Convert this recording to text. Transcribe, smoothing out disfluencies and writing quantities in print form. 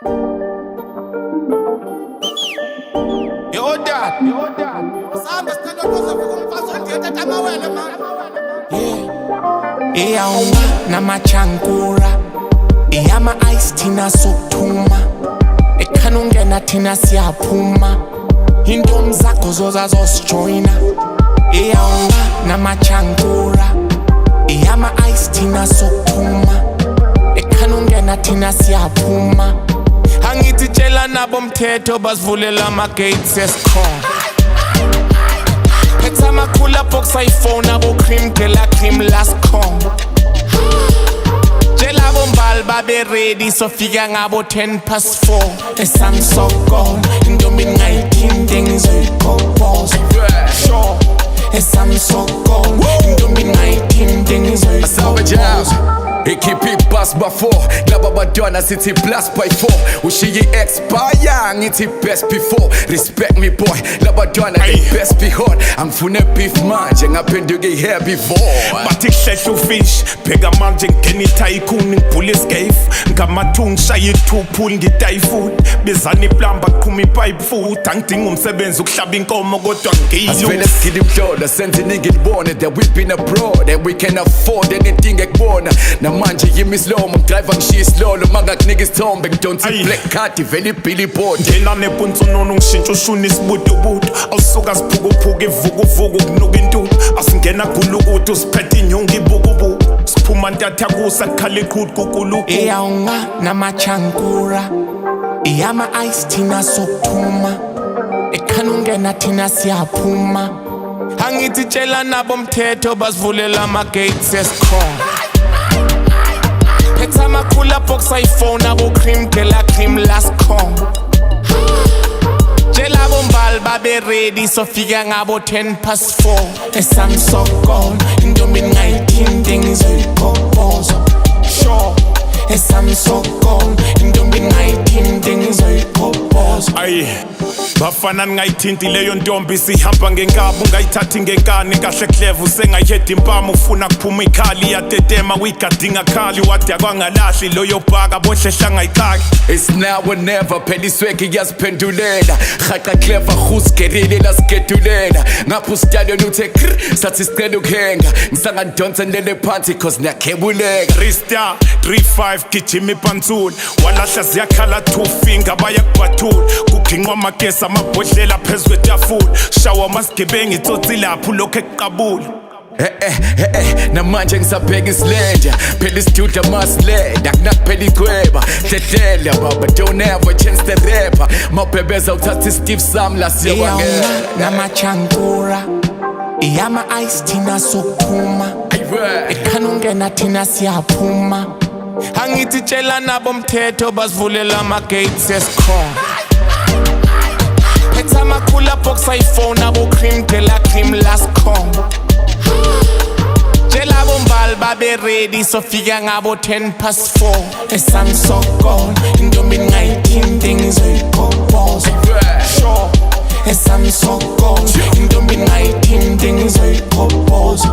Yo dad. Samba stand up kumfaso ndiye tamawele man. Yeah. Iyaunga namachankura. Iyama ice tina sokuthuma. Ekhana ungena thina siyaphuma. Intombi zakho zozazosijoyina. Iyaunga namachankura. Iyama ice tina sokuthuma. Ekhana ungena thina siyaphuma. Angithi tshela nabo mthetho basivulela ama-gates esikhona. Phetha amakhulu box iPhone abo cream gela cream last con. Tshela bombali babe ready sofika ngabo 4:10. Esami sokona intombi ngayithinte ngizoyiqoqoza. Sure. Esami sokona intombi ngayithinte ngizoyiqoqoza. Ikhiphi ibhasi ba-4 laba bantwana sithi plus by 4 ushiye i-expire ngithi best before respect me boy laba bantwana they best be hot angifune beef manje ngaphenduka i-herbivore bathi kuhlehla ufish pheka manje ngena i-tycoon ngibhula iscafe ngamathungu ngishaya i-2-pool ngitayifuni bezana iplamba qhuma ipipe futhi angidinga umsebenzi ukuhlaba inkomo kodwa ngiyiyo asivele sigida imhlola senze iningi libone that we've been abroad and we can afford anything ekubona manje yimi slow driver ngishiya isilolo mangakunika isithombe ngidonsa i-black card ivele ibillboard ngena nepuntsononu ngishintsha ushuni isibutubutu awusuka siphukuphuka ivukuvuku kunuka intuthu asingena gulukuthi usiphethe inyonga ibukubuku siphuma ntathakusa kukhala iqhudu kukuluku Iyaunga namachankura Iyama ice thina sokuthuma Ekhana ungena thina siyaphuma Angithi tshela nabo mthetho basivulela ama-gates esikhona Phetha amakhulu box iPhone abo cream gela cream last con. Tshela bombali babe ready sofika ngabo 4:10. Esami sokona intombi ngayithinte ngizoyiqoqoza. Sure. Esami sokona intombi ngayithinte ngizoyiqoqoza. Ayi bafana ningayithinti leyo ntombi sihamba ngenkaba ungayithathi ngenkani kahle clever usengayiheda impama ufuna kuphuma ikhali yatetema uyigadinga khali wade akwangalahli loyo bhaka bohlehla ngayikhaki it's now or never phela isweke iyaziphendulela haqa clever husgerile lasgedulela ngapha ustadion uthe sathi sicela ukuhenga ngisangandonsa nilele phansi cause niyakhebuleka 3 3-5 gijima ipantsula walahla ziyakhala 2 finger bayakubathula kugingqa amagesi amabhodlela phezu kwetafula shawa amasigebengu itsotsi lapho lokho ekuqabula namanje ngisabheka isilenda phela isiduda masilenda kunakuphela ichweba hledlela baba don't have a chance to rapper mawubhebeza uthatha istive sami la siyakwangela namachankura Iyama ice thina sokuthuma Ekhana ungena thina siyaphuma Angithi tshela nabo mthetho basivulela ama-gates esikhona Phetha amakhulu box iPhone abo cream gela cream last con. Tshela bombali babe ready sofika ngabo 4:10. Esami sokona intombi ngayithinte ngizoyiqoqoza. Sure. Esami sokona intombi ngayithinte ngizoyiqoqoza.